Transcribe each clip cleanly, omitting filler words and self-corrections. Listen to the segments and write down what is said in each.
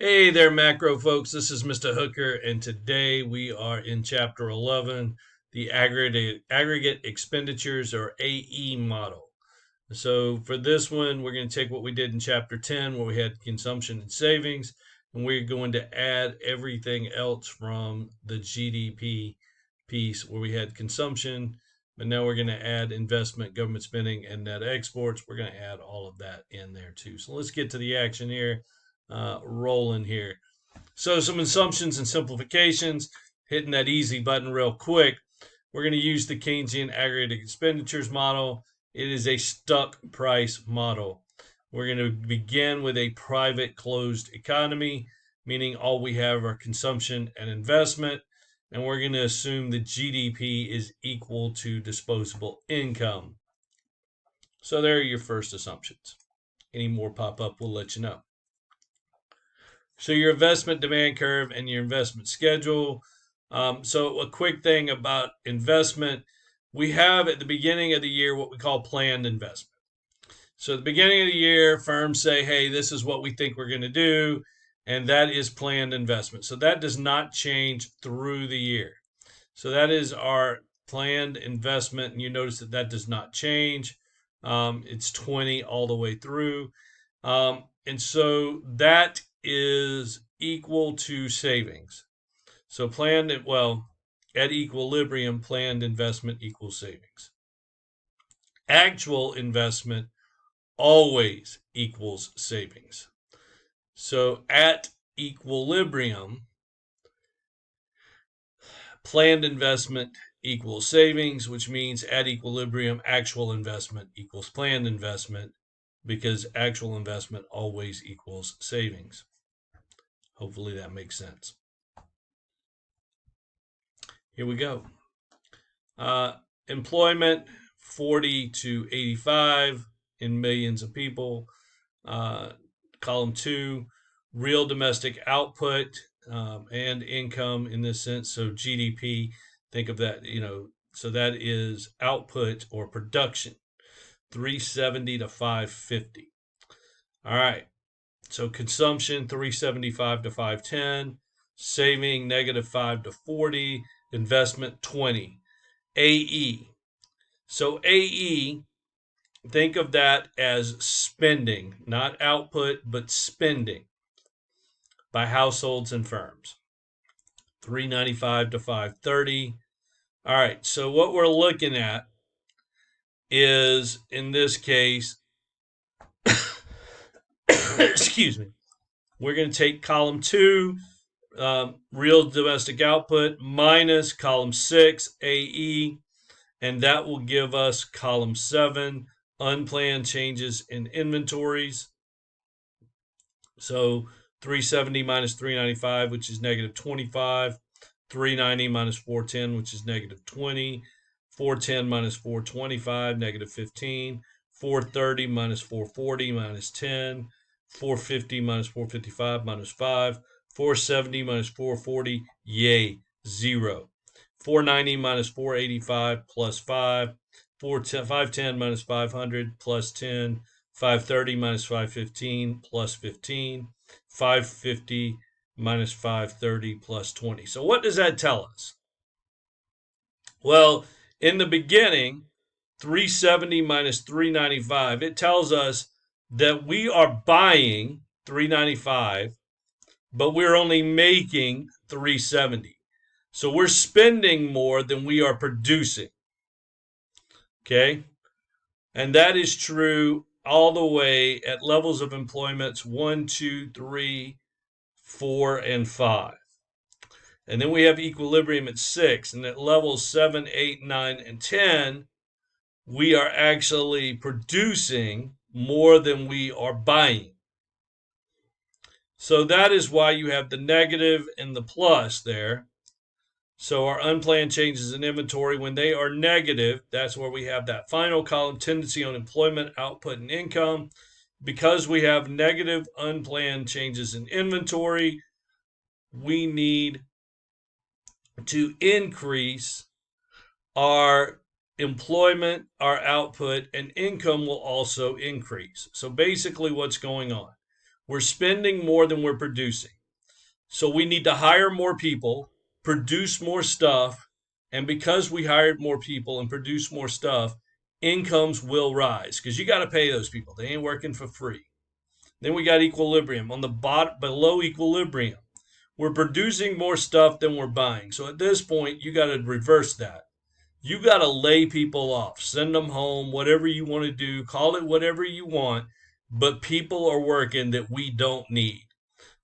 Hey there, macro folks. This is Mr. Hooker, and today we are in Chapter 11, the aggregate expenditures or AE model. So for this one, we're going to take what we did in Chapter 10, where we had consumption and savings, and we're going to add everything else from the GDP piece where we had consumption, but now we're going to add investment, government spending, and net exports. We're going to add all of that in there too. So let's get to the action here. Rolling here. So some assumptions and simplifications, hitting that easy button real quick. We're going to use the Keynesian aggregate expenditures model. It is a stuck price model. We're going to begin with a private closed economy, meaning all we have are consumption and investment. And we're going to assume that GDP is equal to disposable income. So there are your first assumptions. Any more pop up, we'll let you know. So your investment demand curve and your investment schedule. So a quick thing about investment, we have at the beginning of the year what we call planned investment. So at the beginning of the year, firms say, hey, this is what we think we're going to do, and that is planned investment. So that does not change through the year. So that is our planned investment, and you notice that that does not change. It's 20 all the way through. And so that is equal to savings. So at equilibrium, planned investment equals savings. Actual investment always equals savings. So at equilibrium, planned investment equals savings, which means at equilibrium, actual investment equals planned investment, because actual investment always equals savings. Hopefully that makes sense. Here we go. Employment 40 to 85 in millions of people. Column 2, real domestic output and income in this sense. So GDP, think of that, so that is output or production, 370 to 550. All right. So consumption 375 to 510, saving -5 to 40, investment 20. AE. So AE, think of that as spending, not output, but spending by households and firms. 395 to 530. All right, so what we're looking at is, in this case, excuse me, we're going to take column 2, real domestic output, minus column 6, AE, and that will give us column 7, unplanned changes in inventories. So 370 minus 395, which is -25, 390 minus 410, which is -20, 410 minus 425, -15, 430 minus 440, -10, 450 minus 455, -5, 470 minus 440, yay, 0. 490 minus 485 plus 5, 510 minus 500 plus 10, 530 minus 515 plus 15, 550 minus 530 plus 20. So what does that tell us? Well, in the beginning, 370 minus 395, it tells us that we are buying 395, but we're only making 370. So we're spending more than we are producing. Okay? And that is true all the way at levels of employments 1, 2, 3, 4, and 5. And then we have equilibrium at 6. And at levels 7, 8, 9, and 10, we are actually producing more than we are buying. So that is why you have the negative and the plus there. So our unplanned changes in inventory, when they are negative, that's where we have that final column, tendency on employment, output, and income. Because we have negative unplanned changes in inventory, we need to increase our employment, our output, and income will also increase. So basically what's going on? We're spending more than we're producing. So we need to hire more people, produce more stuff, and because we hired more people and produce more stuff, incomes will rise because you got to pay those people. They ain't working for free. Then we got equilibrium. On the bottom, below equilibrium, we're producing more stuff than we're buying. So at this point, you got to reverse that. You got to lay people off, send them home, whatever you want to do, call it whatever you want, but people are working that we don't need.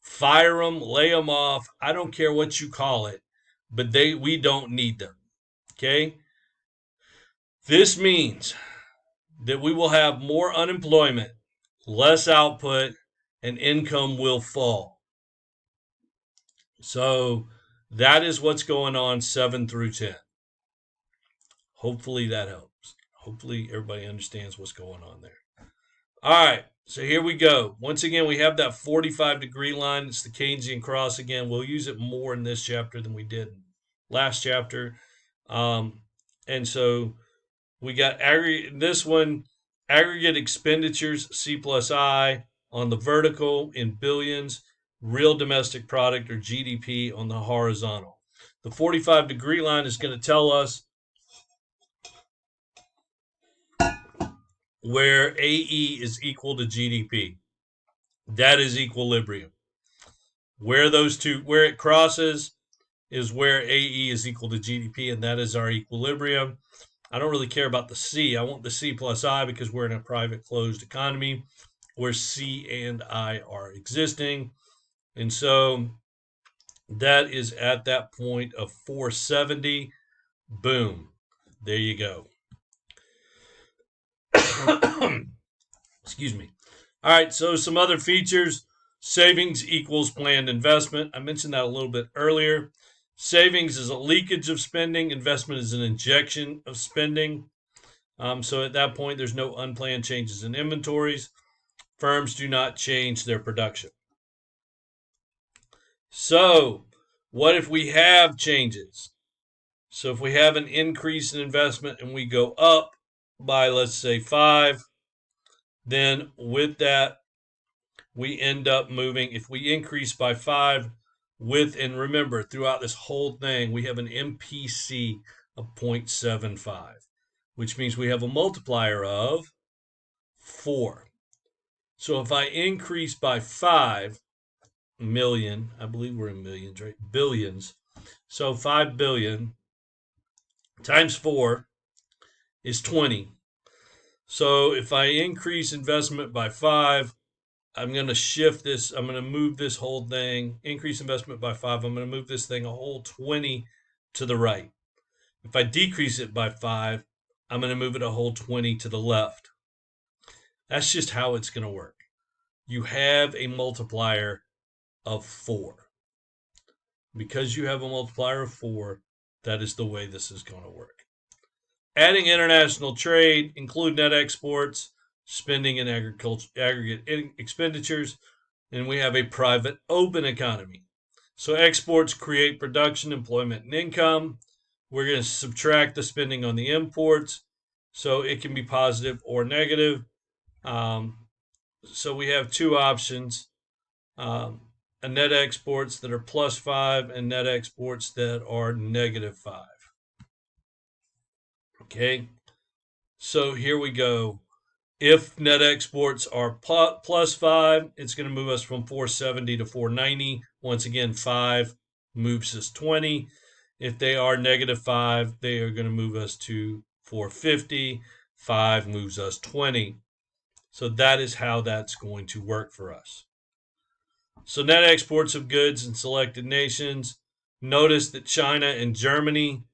Fire them, lay them off. I don't care what you call it, but we don't need them. Okay? This means that we will have more unemployment, less output, and income will fall. So that is what's going on 7 through 10. Hopefully that helps. Hopefully everybody understands what's going on there. All right, so here we go. Once again, we have that 45-degree line. It's the Keynesian cross again. We'll use it more in this chapter than we did last chapter. And so we got this one, aggregate expenditures, C plus I, on the vertical in billions, real domestic product or GDP on the horizontal. The 45-degree line is going to tell us where AE is equal to GDP. That is equilibrium. Where it crosses is where AE is equal to GDP, and that is our equilibrium. I don't really care about the C. I want the C plus I because we're in a private closed economy where C and I are existing. And so that is at that point of 470. Boom. There you go. Excuse me. All right, so some other features. Savings equals planned investment. I mentioned that a little bit earlier. Savings is a leakage of spending. Investment is an injection of spending. So at that point, there's no unplanned changes in inventories. Firms do not change their production. So what if we have changes? So if we have an increase in investment and we go up by, let's say, 5, then with that, we end up moving. If we increase by 5 and remember, throughout this whole thing, we have an MPC of 0.75, which means we have a multiplier of 4. So if I increase by 5 million, I believe we're in millions, right? Billions. So 5 billion times 4 is 20. So if I increase investment by 5, I'm going to shift this. I'm going to move this whole thing, increase investment by 5. I'm going to move this thing a whole 20 to the right. If I decrease it by 5, I'm going to move it a whole 20 to the left. That's just how it's going to work. You have a multiplier of 4. Because you have a multiplier of 4, that is the way this is going to work. Adding international trade, include net exports, spending and aggregate expenditures, and we have a private open economy. So exports create production, employment, and income. We're going to subtract the spending on the imports, so it can be positive or negative. So we have two options. A net exports that are plus 5 and net exports that are negative 5. Okay, so here we go. If net exports are plus 5, it's going to move us from 470 to 490. Once again, 5 moves us 20. If they are negative 5, they are going to move us to 450. 5 moves us 20. So that is how that's going to work for us. So net exports of goods in selected nations. Notice that China and Germany,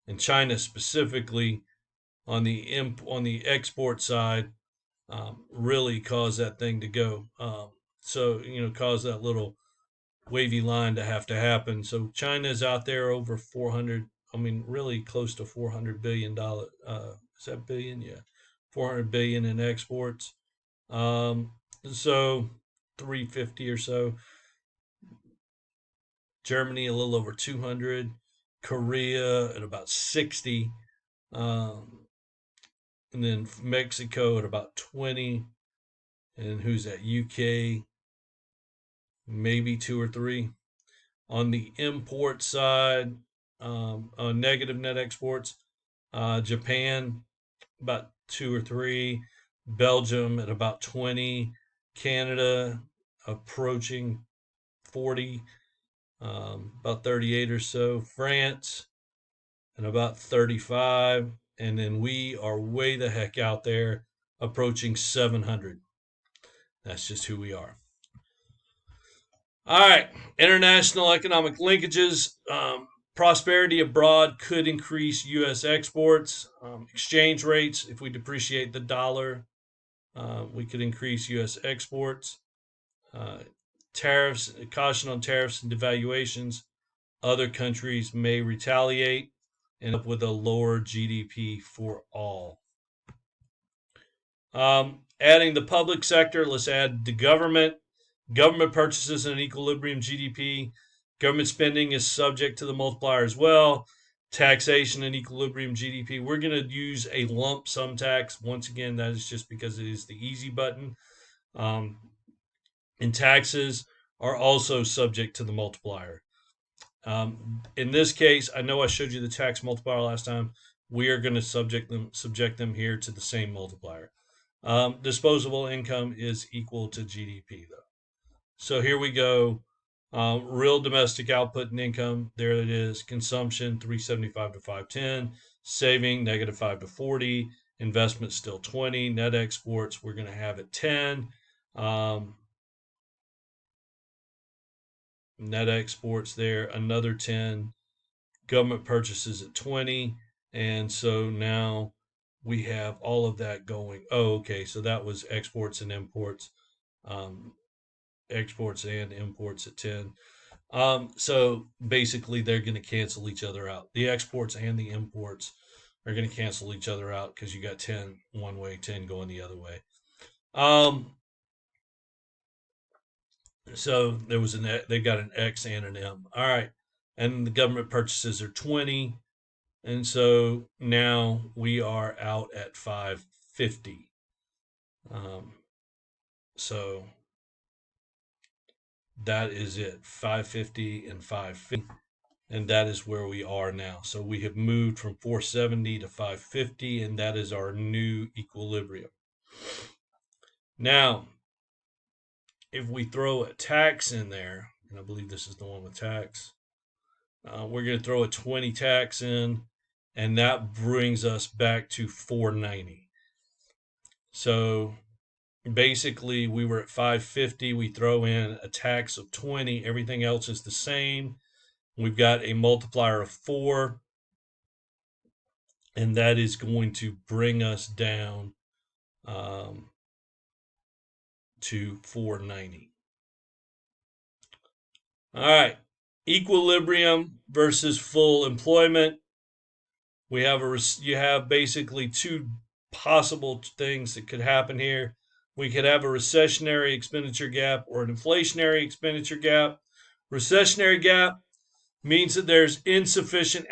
and China specifically on the export side, really cause that thing to go. So, cause that little wavy line to happen. So China's out there over 400, really close to $400 billion. Is that billion? Yeah. 400 billion in exports. So 350 or so. Germany a little over 200. Korea at about 60. And then Mexico at about 20. And who's that? UK maybe 2 or 3. On the import side, negative net exports, Japan about 2 or 3, Belgium at about 20, Canada approaching 40, about 38 or so, France at about 35, and then we are way the heck out there approaching 700. That's just who we are. All right, international economic linkages. Prosperity abroad could increase U.S. exports. Exchange rates, if we depreciate the dollar, we could increase U.S. exports. Tariffs, caution on tariffs and devaluations. Other countries may retaliate and end up with a lower GDP for all. Adding the public sector, let's add the government. Government purchases in an equilibrium GDP. Government spending is subject to the multiplier as well. Taxation and equilibrium GDP. We're going to use a lump sum tax. Once again, that is just because it is the easy button. And taxes are also subject to the multiplier. In this case, I know I showed you the tax multiplier last time. We are going to subject them here to the same multiplier. Disposable income is equal to GDP, though. So here we go. Real domestic output and income, there it is. Consumption, 375 to 510. Saving, negative 5 to 40. Investment, still 20. Net exports, we're going to have at 10. Net exports there, another 10. Government purchases at 20. And so now we have all of that going. Oh, okay. So that was exports and imports. Exports and imports at 10. So basically, they're going to cancel each other out. The exports and the imports are going to cancel each other out because you got 10 one way, 10 going the other way. So there was they got an X and an M. All right. And the government purchases are 20. And so now we are out at 550. So that is it, 550 and 550. And that is where we are now. So we have moved from 470 to 550, and that is our new equilibrium. Now, if we throw a tax in there, and I believe this is the one with tax, we're going to throw a 20 tax in, and that brings us back to 490. So basically, we were at 550. We throw in a tax of 20. Everything else is the same. We've got a multiplier of 4, and that is going to bring us down to 490. All right, equilibrium versus full employment. You have basically two possible things that could happen here. We could have a recessionary expenditure gap or an inflationary expenditure gap. Recessionary gap means that there's insufficient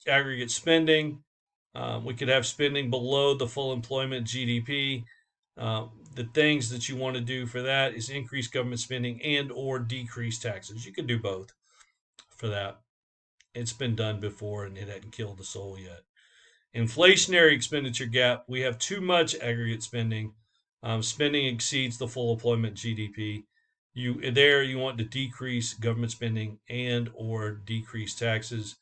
aggregate spending. We could have spending below the full employment GDP. The things that you want to do for that is increase government spending and or decrease taxes. You can do both for that. It's been done before and it hadn't killed the soul yet. Inflationary expenditure gap, we have too much aggregate spending. Spending exceeds the full employment GDP. You want to decrease government spending and or decrease taxes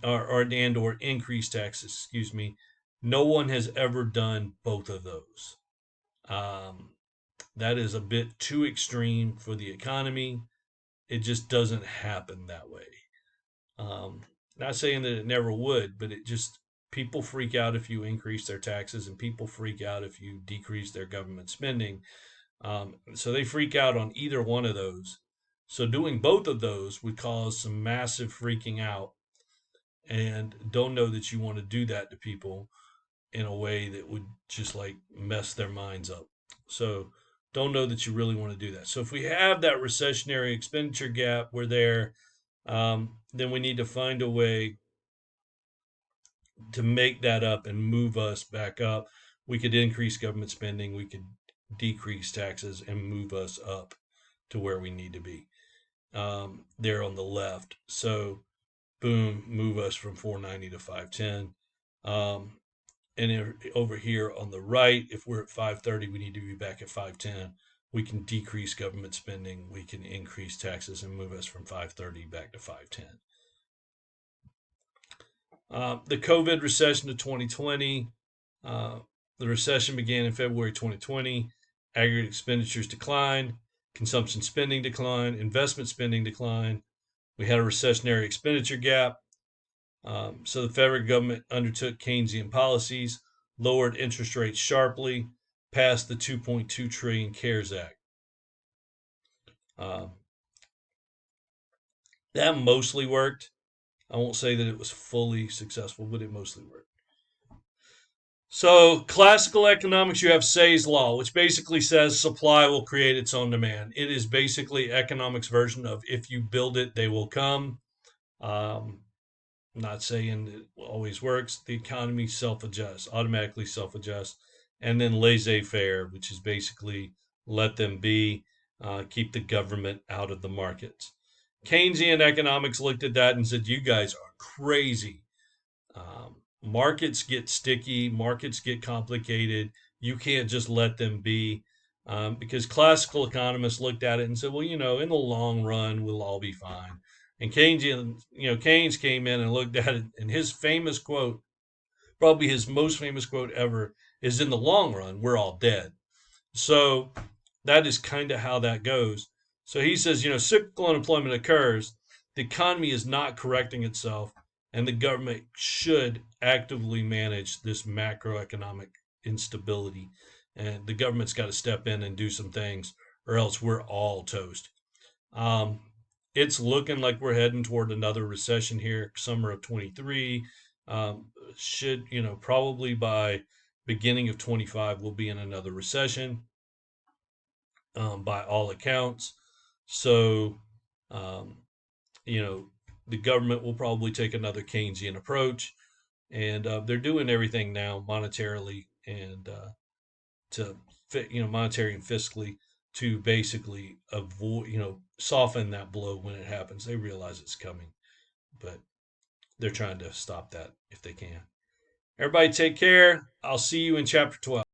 or increase taxes, excuse me. No one has ever done both of those. That is a bit too extreme for the economy. It just doesn't happen that way. Not saying that it never would, but people freak out if you increase their taxes, and people freak out if you decrease their government spending. So they freak out on either one of those. So doing both of those would cause some massive freaking out, and don't know that you want to do that to people in a way that would just like mess their minds up. So don't know that you really want to do that. So if we have that recessionary expenditure gap, we're there. Then we need to find a way to make that up and move us back up. We could increase government spending, we could decrease taxes and move us up to where we need to be. There on the left. So boom, move us from 490 to 510. And over here on the right, if we're at 530, we need to be back at 510. We can decrease government spending. We can increase taxes and move us from 530 back to 510. The COVID recession of 2020. The recession began in February 2020. Aggregate expenditures declined. Consumption spending declined. Investment spending declined. We had a recessionary expenditure gap. So the federal government undertook Keynesian policies, lowered interest rates sharply, passed the 2.2 trillion CARES Act. That mostly worked. I won't say that it was fully successful, but it mostly worked. So, classical economics, you have Say's law, which basically says supply will create its own demand. It is basically economics' version of if you build it, they will come. Not saying it always works. The economy self-adjusts, automatically self-adjusts. And then laissez-faire, which is basically let them be, keep the government out of the markets. Keynesian economics looked at that and said, you guys are crazy. Markets get sticky, markets get complicated. You can't just let them be. Because classical economists looked at it and said, well, in the long run, we'll all be fine. And Keynes came in and looked at it, and his famous quote, probably his most famous quote ever, is in the long run, we're all dead. So that is kind of how that goes. So he says, cyclical unemployment occurs, the economy is not correcting itself, and the government should actively manage this macroeconomic instability. And the government's got to step in and do some things, or else we're all toast. It's looking like we're heading toward another recession here, summer of 23. Should, probably by beginning of 25, we'll be in another recession by all accounts. So, the government will probably take another Keynesian approach, and they're doing everything now monetarily and to fit, monetary and fiscally to basically avoid, soften that blow when it happens. They realize it's coming, but they're trying to stop that if they can. Everybody take care. I'll see you in chapter 12.